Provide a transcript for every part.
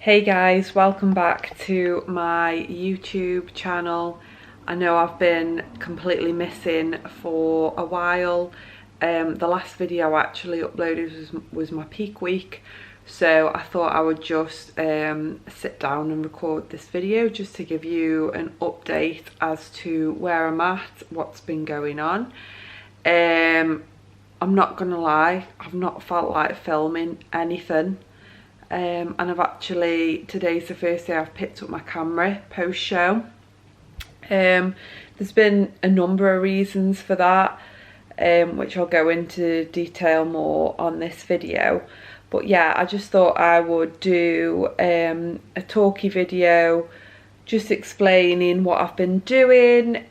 Hey guys, welcome back to my YouTube channel. I know I've been completely missing for a while. The last video I actually uploaded was my peak week, so I thought I would just sit down and record this video just to give you an update as to where I'm at, what's been going on. I'm not gonna lie, I've not felt like filming anything. And today's the first day I've picked up my camera post-show. There's been a number of reasons for that, which I'll go into detail more on this video. But yeah, I just thought I would do a talky video just explaining what I've been doing,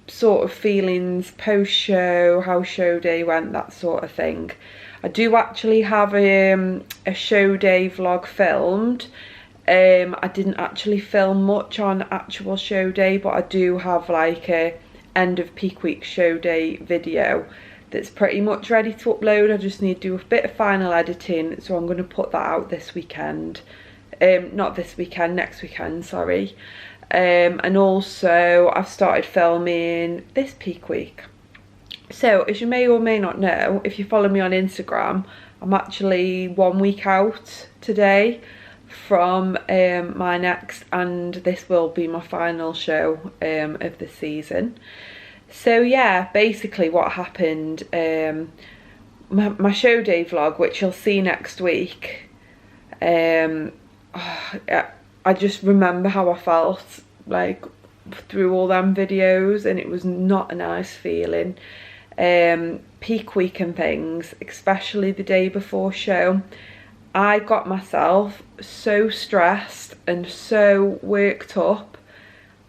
sort of feelings post-show, how show day went, that sort of thing. I do actually have a show day vlog filmed. I didn't actually film much on actual show day, but I do have like a end of peak week show day video that's pretty much ready to upload. I just need to do a bit of final editing, so I'm going to put that out this weekend. Not this weekend, next weekend, sorry. And also I've started filming this peak week. So, as you may or may not know, if you follow me on Instagram, I'm actually 1 week out today from my next, and this will be my final show of the season. So yeah, basically what happened, my show day vlog, which you'll see next week, I just remember how I felt like through all them videos, and it was not a nice feeling. Peak week and things, especially the day before show, I got myself so stressed and so worked up,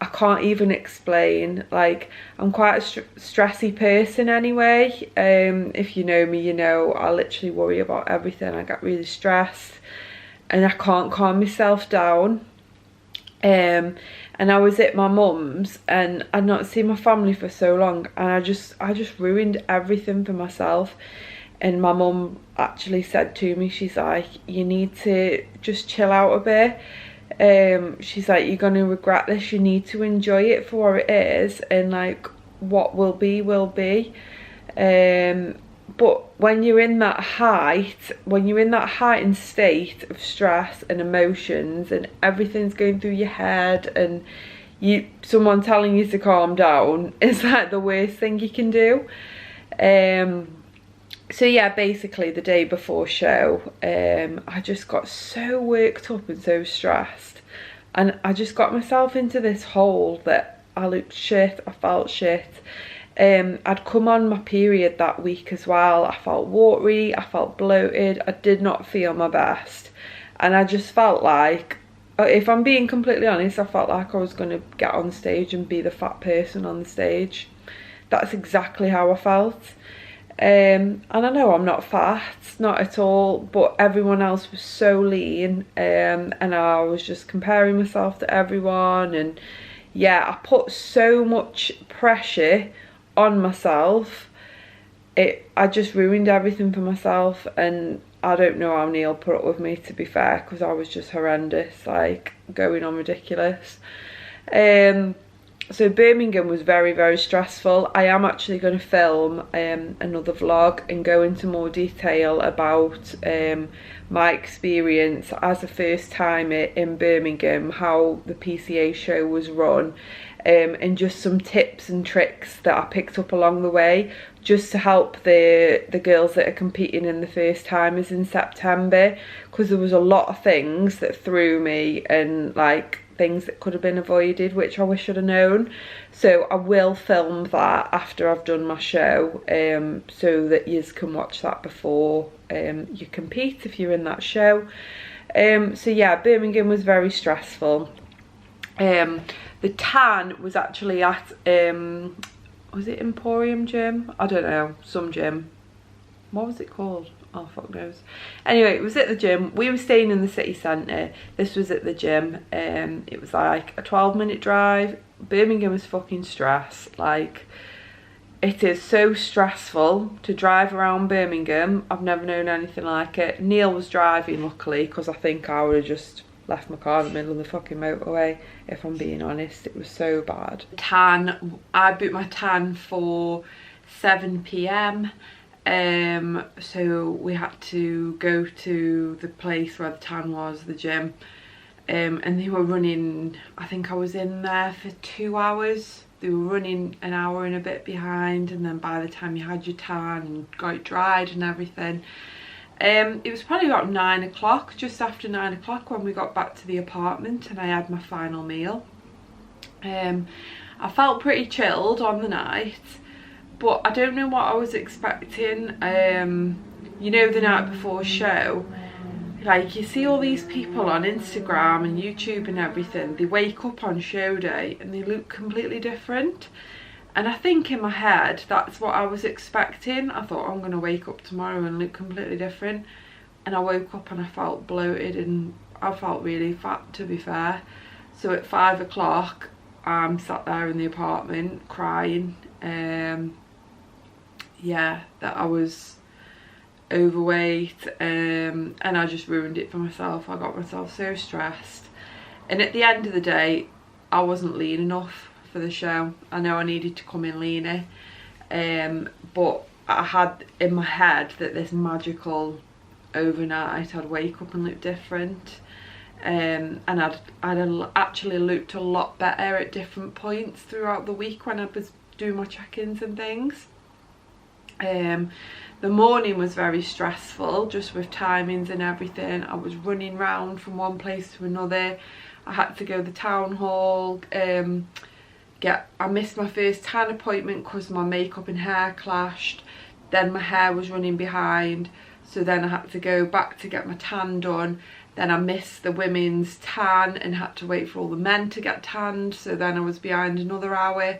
I can't even explain. Like, I'm quite a stressy person anyway. If you know me, you know I literally worry about everything. I get really stressed and I can't calm myself down. And I was at my mum's and I'd not seen my family for so long, and I just ruined everything for myself. And my mum actually said to me, she's like, you need to just chill out a bit. She's like, you're gonna regret this, you need to enjoy it for what it is, and like what will be will be. But when you're in that heightened state of stress and emotions, and everything's going through your head, and someone telling you to calm down is like the worst thing you can do. So yeah, basically the day before show, I just got so worked up and so stressed, and I just got myself into this hole that I looked shit, I felt shit. I'd come on my period that week as well. I felt watery, I felt bloated, I did not feel my best, and I just felt like, if I'm being completely honest, I felt like I was going to get on stage and be the fat person on the stage. That's exactly how I felt. And I know I'm not fat, not at all, but everyone else was so lean, and I was just comparing myself to everyone, and yeah, I put so much pressure on myself. I just ruined everything for myself, and I don't know how Neil put up with me, to be fair, because I was just horrendous, like going on ridiculous. So Birmingham was very, very stressful. I am actually going to film another vlog and go into more detail about my experience as a first timer in Birmingham, how the PCA show was run, and just some tips and tricks that I picked up along the way, just to help the girls that are competing in the first timers in September, because there was a lot of things that threw me, and like things that could have been avoided, which I wish I'd have known. So I will film that after I've done my show, so that you can watch that before you compete if you're in that show. So yeah, Birmingham was very stressful. The tan was actually at was it Emporium Gym? I don't know, some gym. What was it called? Oh, fuck knows. Anyway, it was at the gym. We were staying in the city centre. This was at the gym. It was like a 12-minute drive. Birmingham was fucking stress. Like, it is so stressful to drive around Birmingham. I've never known anything like it. Neil was driving, luckily, because I think I would have just left my car in the middle of the fucking motorway, if I'm being honest. It was so bad. Tan, I booked my tan for 7 p.m. So we had to go to the place where the tan was, the gym, and they were running, I think I was in there for 2 hours. They were running an hour and a bit behind, and then by the time you had your tan and got it dried and everything, it was probably about 9 o'clock, just after 9 o'clock, when we got back to the apartment and I had my final meal. I felt pretty chilled on the night, but I don't know what I was expecting. You know, the night before show, like, you see all these people on Instagram and YouTube and everything, they wake up on show day and they look completely different. And I think in my head, that's what I was expecting. I thought, I'm going to wake up tomorrow and look completely different. And I woke up and I felt bloated and I felt really fat, to be fair. So at 5 o'clock, I'm sat there in the apartment crying. Yeah, that I was overweight, and I just ruined it for myself. I got myself so stressed. And at the end of the day, I wasn't lean enough for the show. I know I needed to come in leaner, but I had in my head that this magical overnight I'd wake up and look different, and I'd actually looked a lot better at different points throughout the week when I was doing my check-ins and things. The morning was very stressful, just with timings and everything. I was running round from one place to another. I had to go to the town hall. I missed my first tan appointment because my makeup and hair clashed. Then my hair was running behind, so then I had to go back to get my tan done. Then I missed the women's tan and had to wait for all the men to get tanned, so then I was behind another hour.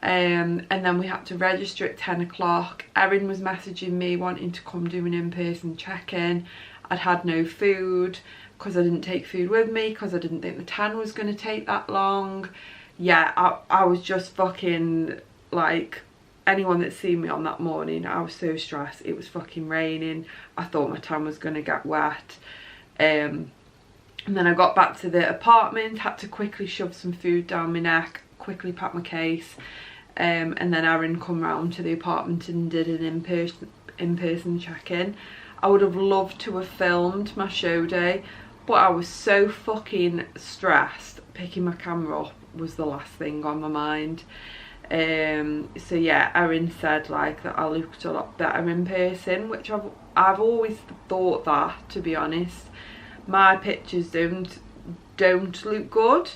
And then we had to register at 10 o'clock. Erin was messaging me wanting to come do an in-person check-in. I'd had no food because I didn't take food with me because I didn't think the tan was going to take that long. Yeah, I was just fucking, like, anyone that's seen me on that morning, I was so stressed. It was fucking raining. I thought my tan was going to get wet. And then I got back to the apartment, had to quickly shove some food down my neck, quickly pack my case. And then Erin come round to the apartment and did an in-person check-in. I would have loved to have filmed my show day, but I was so fucking stressed. Picking my camera up was the last thing on my mind. So yeah, Erin said like that I looked a lot better in person, which I've always thought that, to be honest. My pictures don't look good.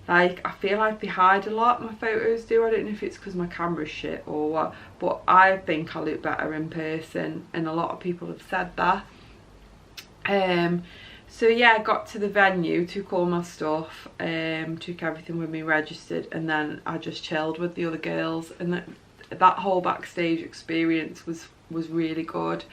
Like, I feel like they hide a lot, my photos do. I don't know if it's because my camera's shit or what, but I think I look better in person, and a lot of people have said that. So yeah, I got to the venue, took all my stuff, took everything with me, registered, and then I just chilled with the other girls, and that whole backstage experience was really good.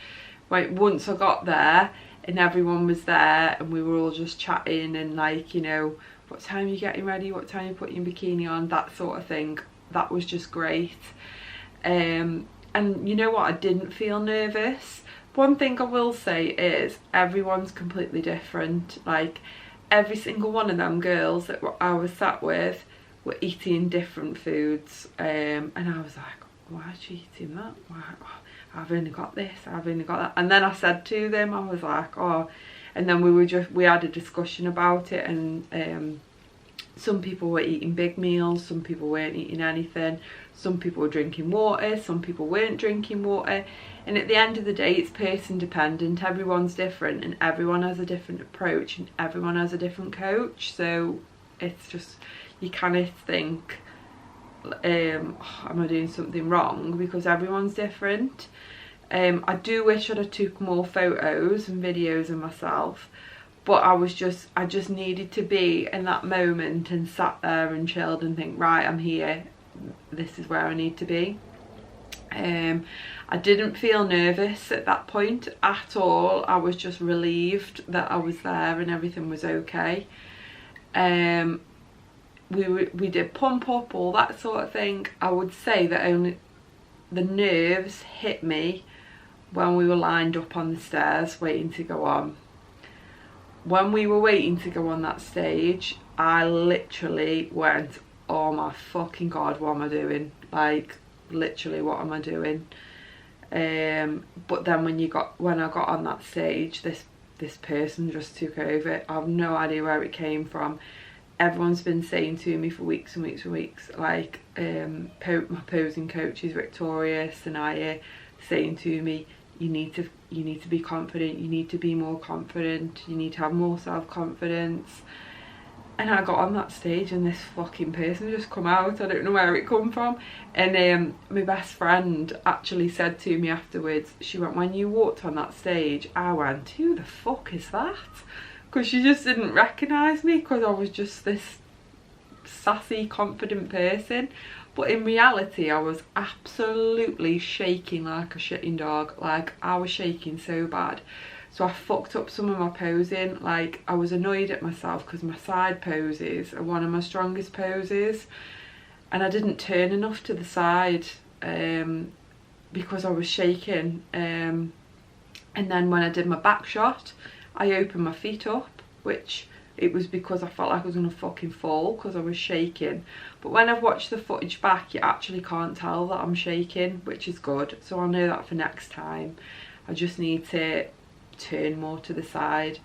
Like, once I got there and everyone was there and we were all just chatting and, like, you know, what time are you getting ready, what time are you putting your bikini on, that sort of thing. That was just great. And you know what, I didn't feel nervous. One thing I will say is everyone's completely different. Like, every single one of them girls that I was sat with were eating different foods, and I was like, why is she eating that? Why? Oh, I've only got this, I've only got that. And then I said to them, I was like, oh, and then we had a discussion about it, and some people were eating big meals, some people weren't eating anything, some people were drinking water, some people weren't drinking water. And at the end of the day, it's person dependent. Everyone's different and everyone has a different approach and everyone has a different coach. So it's just, you kind of think, am I doing something wrong? Because everyone's different. I do wish I'd have took more photos and videos of myself, but I just needed to be in that moment and sat there and chilled and think, right, I'm here, this is where I need to be. I didn't feel nervous at that point at all. I was just relieved that I was there and everything was okay. We did pump up, all that sort of thing. I would say that the nerves hit me when we were lined up on the stairs waiting to go on. When we were waiting to go on that stage, I literally went, oh my fucking God, what am I doing? Like, literally, what am I doing? But then when I got on that stage, this person just took over. I have no idea where it came from. Everyone's been saying to me for weeks and weeks and weeks, like, my posing coaches, Victoria, Sanaya, saying to me, you need to be confident, you need to be more confident, you need to have more self-confidence. And I got on that stage and this fucking person just come out. I don't know where it come from. And my best friend actually said to me afterwards, she went, when you walked on that stage, I went, who the fuck is that? Because she just didn't recognise me because I was just this sassy, confident person. But in reality, I was absolutely shaking like a shitting dog. Like, I was shaking so bad. So I fucked up some of my posing. Like, I was annoyed at myself because my side poses are one of my strongest poses. And I didn't turn enough to the side because I was shaking. And then when I did my back shot, I opened my feet up, which it was because I felt like I was going to fucking fall because I was shaking. But when I've watched the footage back, you actually can't tell that I'm shaking, which is good. So I'll know that for next time. I just need to turn more to the side.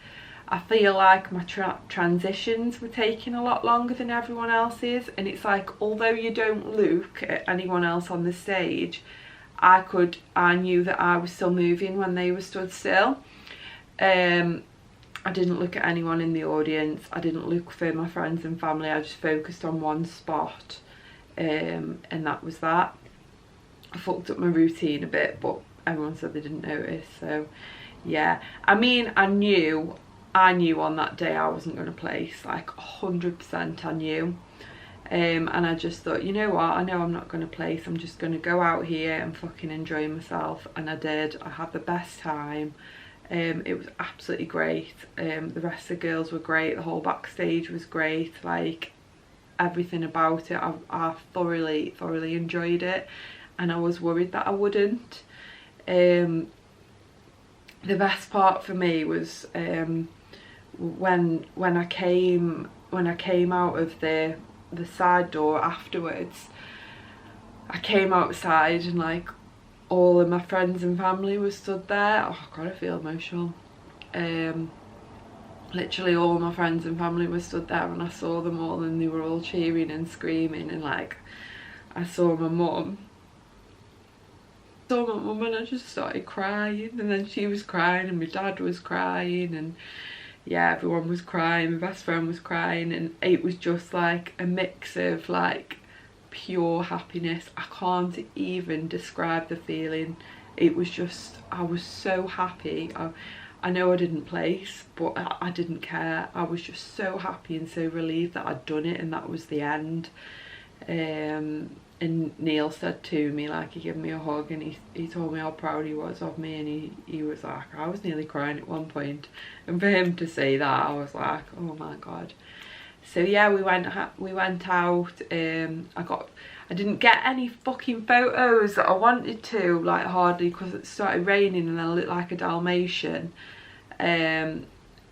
I feel like my transitions were taking a lot longer than everyone else's, and it's like, although you don't look at anyone else on the stage, I knew that I was still moving when they were stood still. I didn't look at anyone in the audience, I didn't look for my friends and family, I just focused on one spot, and that was that. I fucked up my routine a bit, but everyone said they didn't notice, so yeah. I mean, I knew on that day I wasn't going to place, like 100% I knew. And I just thought, you know what, I know I'm not going to place, I'm just going to go out here and fucking enjoy myself. And I did. I had the best time. It was absolutely great. The rest of the girls were great, the whole backstage was great, like everything about it. I thoroughly enjoyed it, and I was worried that I wouldn't. The best part for me was when I came out of the side door afterwards. I came outside and like all of my friends and family were stood there. Oh God, I feel emotional. Literally all my friends and family were stood there, and I saw them all and they were all cheering and screaming, and like I saw my mum. And I just started crying, and then she was crying and my dad was crying, and yeah, everyone was crying, my best friend was crying, and it was just like a mix of like pure happiness. I can't even describe the feeling. It was just, I was so happy. I know I didn't place, but I didn't care. I was just so happy and so relieved that I'd done it and that was the end. And Neil said to me, like, he gave me a hug and he told me how proud he was of me, and he was like, I was nearly crying at one point, and for him to say that, I was like, oh my God. So yeah, we went out. I didn't get any fucking photos that I wanted to, like hardly, because it started raining and I looked like a Dalmatian. And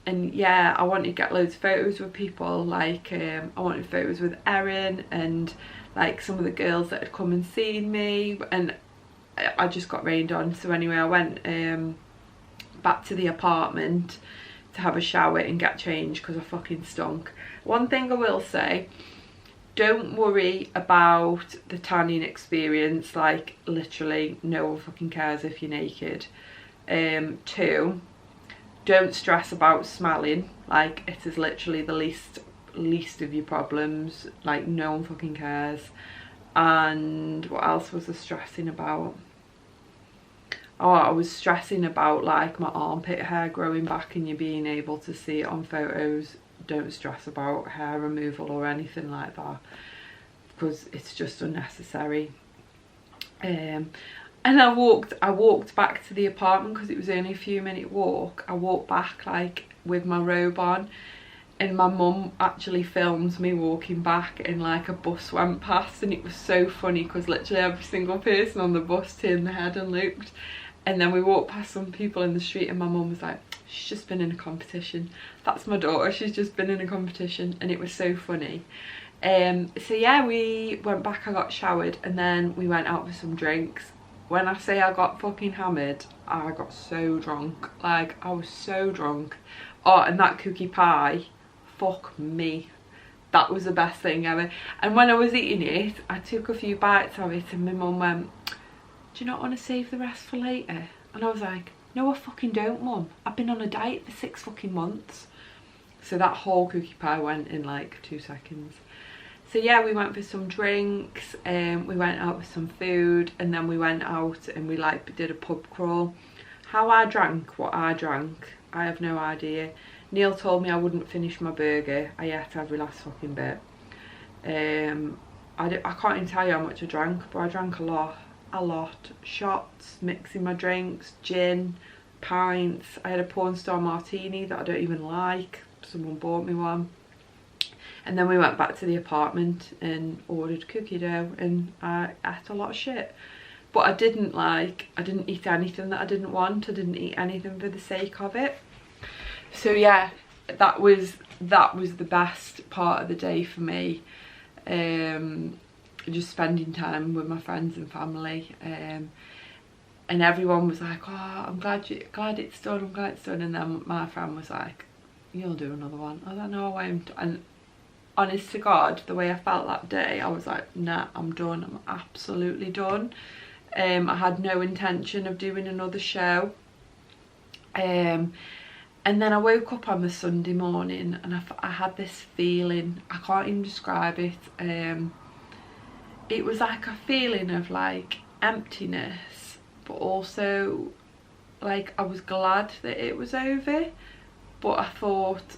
yeah, I wanted to get loads of photos with people, like I wanted photos with Erin and like some of the girls that had come and seen me, and I just got rained on. So anyway, I went back to the apartment to have a shower and get changed because I fucking stunk. One thing I will say, don't worry about the tanning experience, like literally no one fucking cares if you're naked. 2, don't stress about smelling, like it is literally the least of your problems, like no one fucking cares. And what else was I stressing about? Oh, I was stressing about like my armpit hair growing back and you being able to see it on photos. Don't stress about hair removal or anything like that, because it's just unnecessary. And I walked back to the apartment because it was only a few minute walk. I walked back like with my robe on, and my mum actually filmed me walking back, and like a bus went past, and it was so funny because literally every single person on the bus turned their head and looked. And then we walked past some people in the street, and my mum was like, she's just been in a competition. That's my daughter, she's just been in a competition. And it was so funny. So yeah, we went back, I got showered, and then we went out for some drinks. When I say I got fucking hammered, I got so drunk. Like, I was so drunk. Oh, and that cookie pie, fuck me. That was the best thing ever. And when I was eating it, I took a few bites of it, and my mum went, do you not want to save the rest for later? And I was like, no I fucking don't, Mum. I've been on a diet for 6 fucking months. So that whole cookie pie went in like 2 seconds. So yeah, we went for some drinks, we went out with some food, and then we went out and we like did a pub crawl. How I drank what I drank, I have no idea. Neil told me I wouldn't finish my burger. I ate every last fucking bit. I can't even tell you how much I drank, but I drank a lot. Shots, mixing my drinks, gin, pints. I had a porn star martini that I don't even like. Someone bought me one. And then we went back to the apartment and ordered cookie dough, and I ate a lot of shit. But I didn't eat anything that I didn't want. I didn't eat anything for the sake of it. So yeah, that was the best part of the day for me. Just spending time with my friends and family. And everyone was like, oh, I'm glad it's done, I'm glad it's done. And then my friend was like, you'll do another one. I was like, no I won't. And honest to God, the way I felt that day, I was like, nah, I'm done. I'm absolutely done. I had no intention of doing another show. And then I woke up on the Sunday morning, and I had this feeling, I can't even describe it. It was like a feeling of like emptiness, but also like I was glad that it was over, but I thought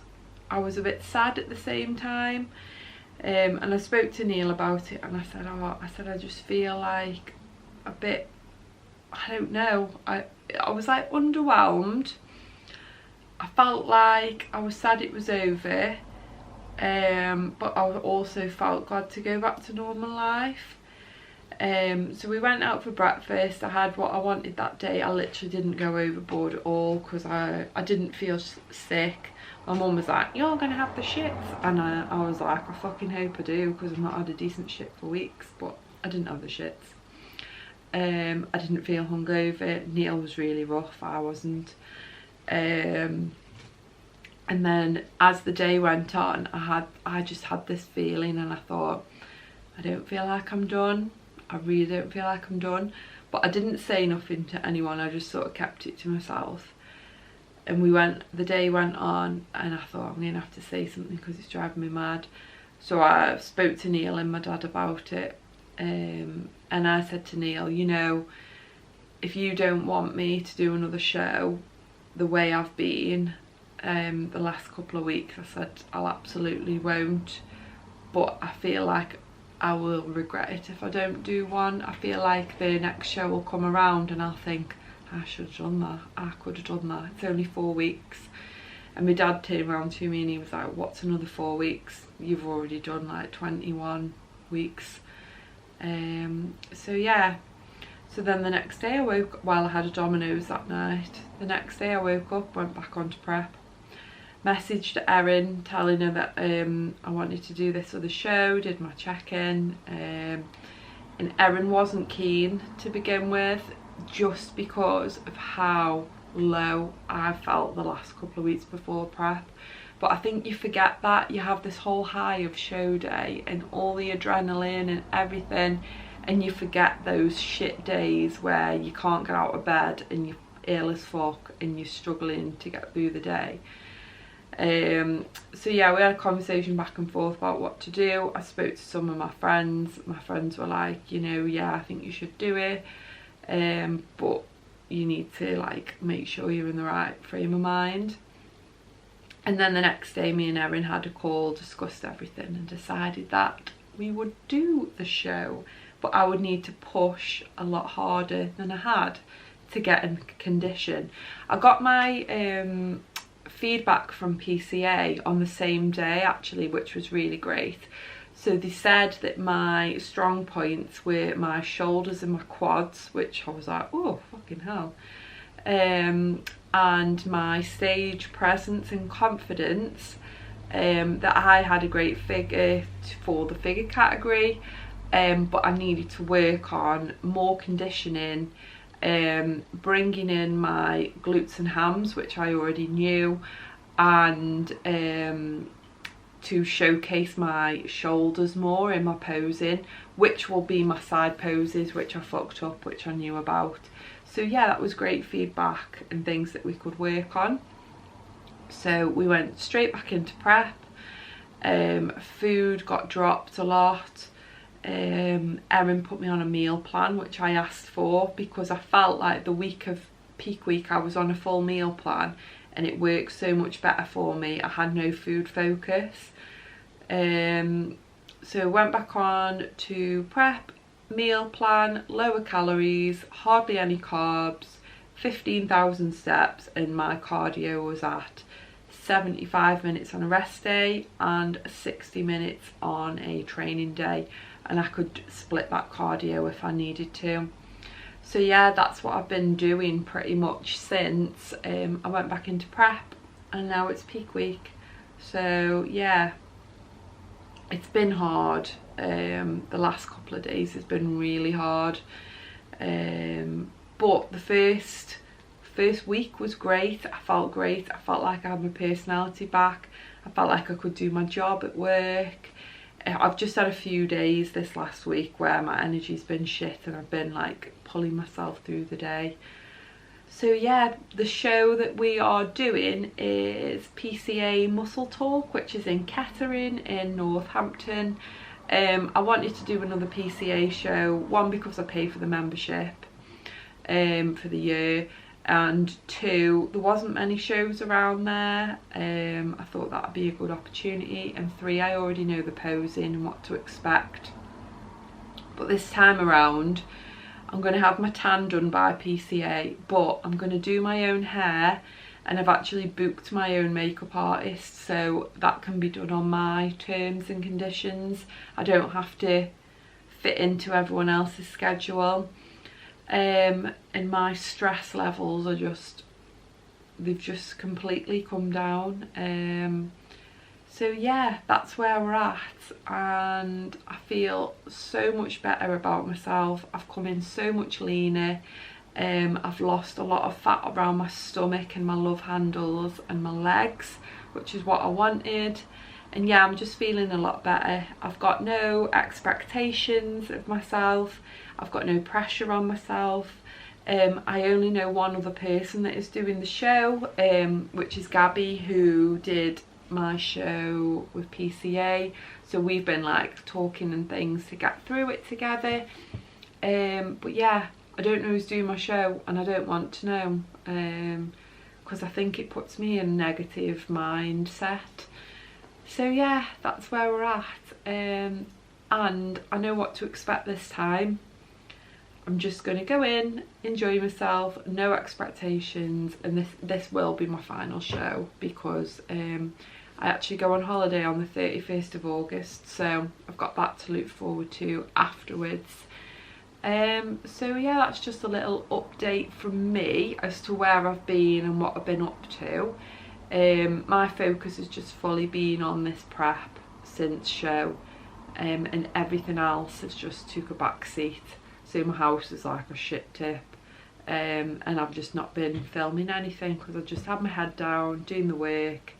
I was a bit sad at the same time. And I spoke to Neil about it, and I said I just feel like a bit, I don't know, I was like underwhelmed. I felt like I was sad it was over, but I also felt glad to go back to normal life. So we went out for breakfast. I had what I wanted that day. I literally didn't go overboard at all because I didn't feel sick. My mum was like, you're gonna have the shits, and I was like, I fucking hope I do, because I've not had a decent shit for weeks. But I didn't have the shits. I didn't feel hungover. Neil was really rough, I wasn't. And then as the day went on, I just had this feeling, and I thought, I don't feel like I'm done. I really don't feel like I'm done. But I didn't say nothing to anyone. I just sort of kept it to myself. And the day went on, and I thought, I'm gonna have to say something because it's driving me mad. So I spoke to Neil and my dad about it, and I said to Neil, you know, if you don't want me to do another show the way I've been the last couple of weeks, I said I'll absolutely won't, but I feel like I will regret it if I don't do one. I feel like the next show will come around and I'll think, I should have done that, I could have done that. It's only 4 weeks. And my dad turned around to me and he was like, what's another 4 weeks? You've already done like 21 weeks. So yeah. So then the next day I woke, while I had a Domino's that night, the next day I woke up, went back onto prep. Messaged Erin telling her that I wanted to do this other show, did my check-in. And Erin wasn't keen to begin with, just because of how low I felt the last couple of weeks before prep. But I think you forget that. You have this whole high of show day and all the adrenaline and everything, and you forget those shit days where you can't get out of bed and you're ill as fuck and you're struggling to get through the day. So yeah, we had a conversation back and forth about what to do. I spoke to some of my friends. My friends were like, you know, yeah, I think you should do it, but you need to like make sure you're in the right frame of mind. And then the next day me and Erin had a call, discussed everything, and decided that we would do the show, but I would need to push a lot harder than I had to get in condition. I got my feedback from PCA on the same day actually, which was really great. So they said that my strong points were my shoulders and my quads, which I was like, oh fucking hell, and my stage presence and confidence, that I had a great figure for the figure category, but I needed to work on more conditioning, bringing in my glutes and hams, which I already knew, and to showcase my shoulders more in my posing, which will be my side poses, which I fucked up, which I knew about. So yeah, that was great feedback and things that we could work on. So we went straight back into prep. Food got dropped a lot. Erin put me on a meal plan, which I asked for because I felt like the week of peak week I was on a full meal plan and it worked so much better for me. I had no food focus. So went back on to prep, meal plan, lower calories, hardly any carbs, 15,000 steps, and my cardio was at 75 minutes on a rest day and 60 minutes on a training day, and I could split that cardio if I needed to. So yeah, that's what I've been doing pretty much since I went back into prep, and now it's peak week. So yeah, it's been hard. The last couple of days has been really hard, but the first week was great. I felt great. I felt like I had my personality back. I felt like I could do my job at work. I've just had a few days this last week where my energy's been shit and I've been like pulling myself through the day. So yeah, the show that we are doing is PCA Muscle Talk, which is in Kettering in Northampton. I wanted to do another PCA show, one because I pay for the membership for the year, and two, there wasn't many shows around there. I thought that would be a good opportunity, and three, I already know the posing and what to expect. But this time around I'm going to have my tan done by PCA, but I'm going to do my own hair, and I've actually booked my own makeup artist, so that can be done on my terms and conditions. I don't have to fit into everyone else's schedule. And my stress levels are they've just completely come down. So yeah, that's where we're at, and I feel so much better about myself. I've come in so much leaner. I've lost a lot of fat around my stomach and my love handles and my legs, which is what I wanted. And yeah, I'm just feeling a lot better. I've got no expectations of myself. I've got no pressure on myself. I only know one other person that is doing the show, which is Gabby, who did my show with PCA. So we've been like talking and things to get through it together. But yeah, I don't know who's doing my show, and I don't want to know, because I think it puts me in a negative mindset. So yeah, that's where we're at, and I know what to expect this time. I'm just going to go in, enjoy myself, no expectations, and this will be my final show, because I actually go on holiday on the 31st of August, so I've got that to look forward to afterwards. So yeah, that's just a little update from me as to where I've been and what I've been up to. My focus has just fully been on this prep since show, and everything else has just took a back seat. So my house is like a shit tip, and I've just not been filming anything because I've just had my head down doing the work,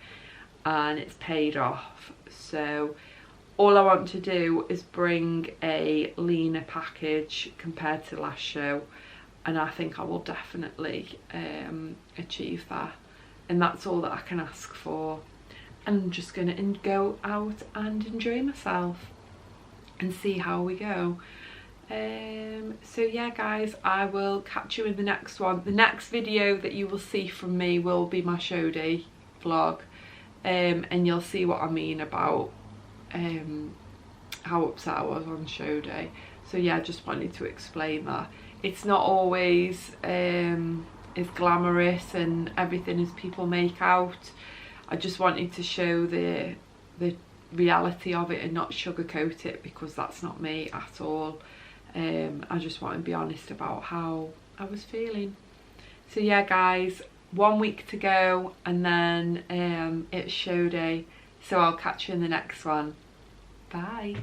and it's paid off. So all I want to do is bring a leaner package compared to last show, and I think I will definitely achieve that, and that's all that I can ask for. And I'm just gonna go out and enjoy myself and see how we go. So yeah guys, I will catch you in the next one. The next video that you will see from me will be my show day vlog, and you'll see what I mean about how upset I was on show day. So yeah, I just wanted to explain that it's not always as glamorous and everything as people make out. I just wanted to show the reality of it and not sugarcoat it, because that's not me at all. I just want to be honest about how I was feeling. So yeah guys, 1 week to go and then it's show day, so I'll catch you in the next one. Bye.